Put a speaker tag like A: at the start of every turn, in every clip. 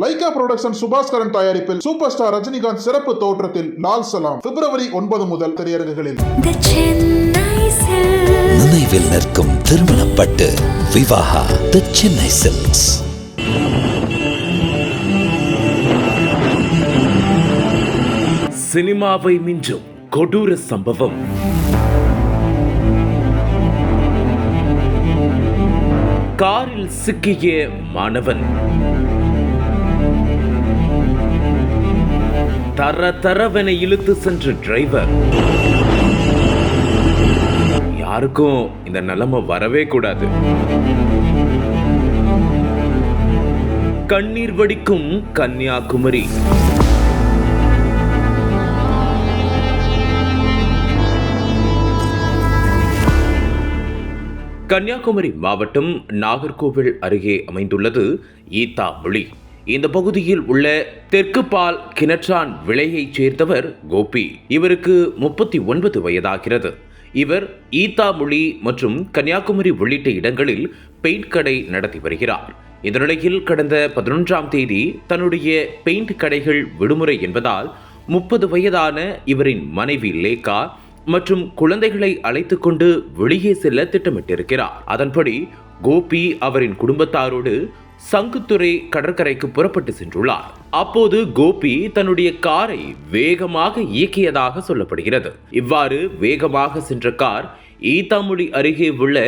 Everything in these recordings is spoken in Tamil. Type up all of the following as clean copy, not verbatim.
A: லைகா புரொடக்ஷன் சுபாஸ்கரன் தயாரிப்பில் சூப்பர் ஸ்டார் ரஜினிகாந்த் சிறப்பு தோற்றத்தில் லால் சலாம் பிப்ரவரி 9 முதல் திரையரங்குகளில்.
B: நினைவில் நிற்கும் திருமணப்பட்டு விவாஹா தி சென்னை சில்க்ஸ்.
C: சினிமாவை மிஞ்சும் கொடூர சம்பவம். காரில் சிக்கிய மாணவன். தரவென இழுத்து சென்ற டிரைவர். யாருக்கும் இந்த நிலைமை வரவே கூடாது. கண்ணீர் வடிக்கும் கன்னியாகுமரி. கன்னியாகுமரி மாவட்டம் நாகர்கோவில் அருகே அமைந்துள்ளது ஈத்தாமொழி. இந்த பகுதியில் உள்ள தெற்கு பால் கிணற்றான் விளையைச் சேர்ந்தவர் கோபி. இவருக்கு 39 வயதாகிறது. இவர் ஈத்தாமொழி மற்றும் கன்னியாகுமரி உள்ளிட்ட இடங்களில் பெயிண்ட் கடை நடத்தி வருகிறார். இதனிடையில் கடந்த 11ஆம் தேதி தன்னுடைய பெயிண்ட் கடைகள் விடுமுறை என்பதால் 30 வயதான இவரின் மனைவி லேகா மற்றும் குழந்தைகளை அழைத்துக் கொண்டு வெளியே செல்ல திட்டமிட்டிருக்கிறார். அதன்படி கோபி அவரின் குடும்பத்தாரோடு சங்குத்துறை கடற்கரைக்கு புறப்பட்டு சென்றுள்ளார். அப்போது கோபி தன்னுடைய காரை வேகமாக இயக்கியதாக சொல்லப்படுகிறது. இவ்வாறு வேகமாக சென்ற கார் ஈத்தாமொழி அருகே உள்ள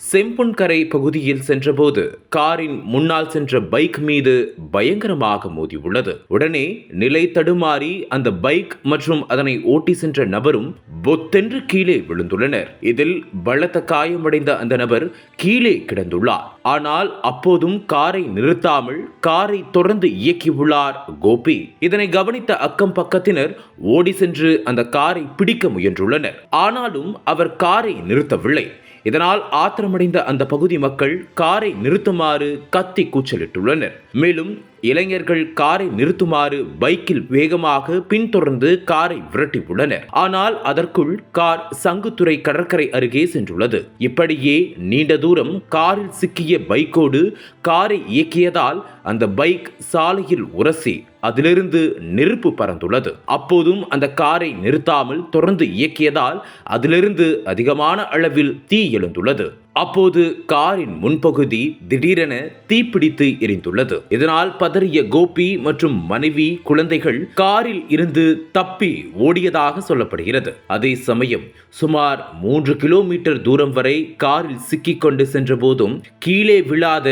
C: செம்பொன்கரை பகுதியில் சென்றபோது காரின் முன்னால் சென்ற பைக் மீது பயங்கரமாக மோதியுள்ளது. உடனே நிலை தடுமாறி அந்த பைக் மற்றும் அதனை ஓட்டி சென்ற நபரும் பொத்தென்று கீழே விழுந்துள்ளனர். இதில் பலத்த காயமடைந்த அந்த நபர் கீழே கிடந்துள்ளார். ஆனால் அப்போதும் காரை நிறுத்தாமல் காரை தொடர்ந்து இயக்கியுள்ளார் கோபி. இதனை கவனித்த அக்கம் பக்கத்தினர் ஓடி சென்று அந்த காரை பிடிக்க முயன்றுள்ளனர். ஆனாலும் அவர் காரை நிறுத்தவில்லை. இதனால் ஆத்திரமடைந்த அந்த பகுதி மக்கள் காரை நிறுத்துமாறு கத்தி கூச்சலிட்டுள்ளனர். மேலும் இளைஞர்கள் காரை நிறுத்துமாறு பைக்கில் வேகமாக பின்தொடர்ந்து காரை விரட்டியுள்ளனர். ஆனால் அதற்குள் கார் சங்குத்துறை கடற்கரை அருகே சென்றுள்ளது. இப்படியே நீண்ட தூரம் காரில் சிக்கிய பைக்கோடு காரை இயக்கியதால் அந்த பைக் சாலையில் உரசி அதிலிருந்து நெருப்பு பறந்துள்ளது. அப்போதும் அந்த காரை நிறுத்தாமல் தொடர்ந்து இயக்கியதால் அதிலிருந்து அதிகமான அளவில் தீ எழுந்துள்ளது. அப்போது காரின் முன்பகுதி திடீரென தீப்பிடித்து எரிந்துள்ளது. இதனால் பதறிய கோபி மற்றும் மனைவி குழந்தைகள் காரில் இருந்து தப்பி ஓடியதாக சொல்லப்படுகிறது. அதே சமயம் சுமார் 3 கிலோமீட்டர் தூரம் வரை காரில் சிக்கிக் கொண்டு சென்ற போதும் கீழே விழாத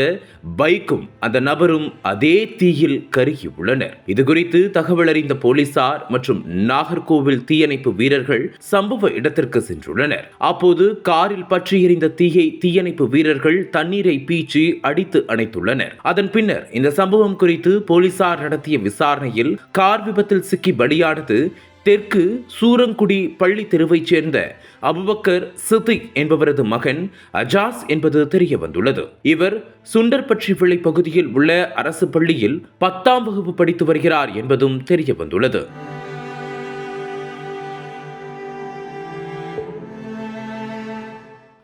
C: பைக்கும் அந்த நபரும் அதே தீயில் கருகி உள்ளனர். இதுகுறித்து தகவல் அறிந்த போலீசார் மற்றும் நாகர்கோவில் தீயணைப்பு வீரர்கள் சம்பவ இடத்திற்கு சென்றுள்ளனர். அப்போது காரில் பற்றி எரிந்த தீயை தீயணைப்பு வீரர்கள் தண்ணீரை பீச்சி அடித்து அணைத்துள்ளனர். அதன் பின்னர் இந்த சம்பவம் குறித்து போலீசார் நடத்திய விசாரணையில் கார் விபத்தில் சிக்கி பலியானது தெற்கு சூரங்குடி பள்ளி தெருவைச் சேர்ந்த அபுபக்கர் சித்திக் என்பவரது மகன் அஜாஸ் என்பது தெரிய வந்துள்ளது. இவர் சுண்டர்பற்றி விளை பகுதியில் உள்ள அரசு பள்ளியில் 10ஆம் வகுப்பு படித்து வருகிறார் என்பதும் தெரிய வந்துள்ளது.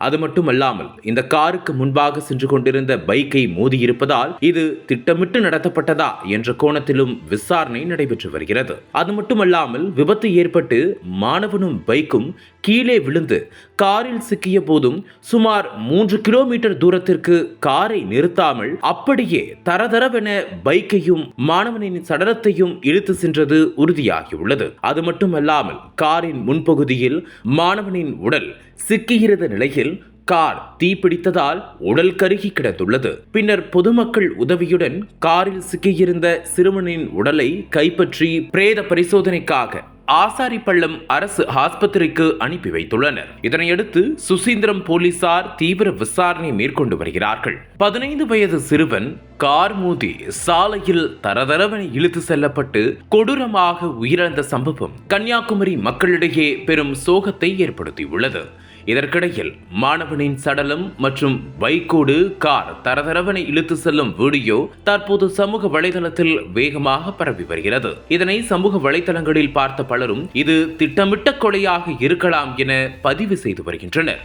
C: அது மட்டுமல்லாமல் இந்த காருக்கு முன்பாக சென்று கொண்டிருந்த பைக்கை மோதியிருப்பதால் இது திட்டமிட்டு நடத்தப்பட்டதா என்ற கோணத்திலும் விசாரணை நடைபெற்று வருகிறது. அது மட்டுமல்லாமல் விபத்து ஏற்பட்டு மாணவனும் பைக்கும் கீழே விழுந்து காரில் சிக்கிய போதும் சுமார் 3 கிலோமீட்டர் தூரத்திற்கு காரை நிறுத்தாமல் அப்படியே தரதரவென பைக்கையும் மாணவனின் சடலத்தையும் இழுத்து சென்றது உறுதியாகியுள்ளது. அது மட்டுமல்லாமல் காரின் முன்பகுதியில் மாணவனின் உடல் சிக்கியிருந்த நிலையில் கார் தீப்பிடித்ததால் உடல் கருகி கிடந்துள்ளது. பின்னர் பொதுமக்கள் உதவியுடன் காரில் சிக்கியிருந்த சிறுவனின் உடலை கைப்பற்றி பிரேத பரிசோதனைக்காக ஆசாரிப்பள்ளம் அரசு ஆஸ்பத்திரிக்கு அனுப்பி வைத்துள்ளனர். இதனையடுத்து சுசீந்திரம் போலீசார் தீவிர விசாரணை மேற்கொண்டு வருகிறார்கள். 15 வயது சிறுவன் கார் மோதி சாலையில் தரதரவென இழுத்து செல்லப்பட்டு கொடூரமாக உயிரிழந்த சம்பவம் கன்னியாகுமரி மக்களிடையே பெரும் சோகத்தை ஏற்படுத்தியுள்ளது. இதற்கிடையில் மாணவனின் சடலம் மற்றும் பைக்கோடு கார் தரதரவென இழுத்து செல்லும் வீடியோ தற்போது சமூக வலைதளத்தில் வேகமாக பரவி வருகிறது. இதனை சமூக வலைதளங்களில் பார்த்த பலரும் இது திட்டமிட்ட கொலையாக இருக்கலாம் என பதிவு செய்து வருகின்றனர்.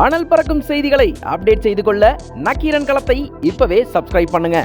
D: அனல் பறக்கும் செய்திகளை அப்டேட் செய்து கொள்ள நக்கீரன் களத்தை இப்பவே சப்ஸ்கிரைப் பண்ணுங்க.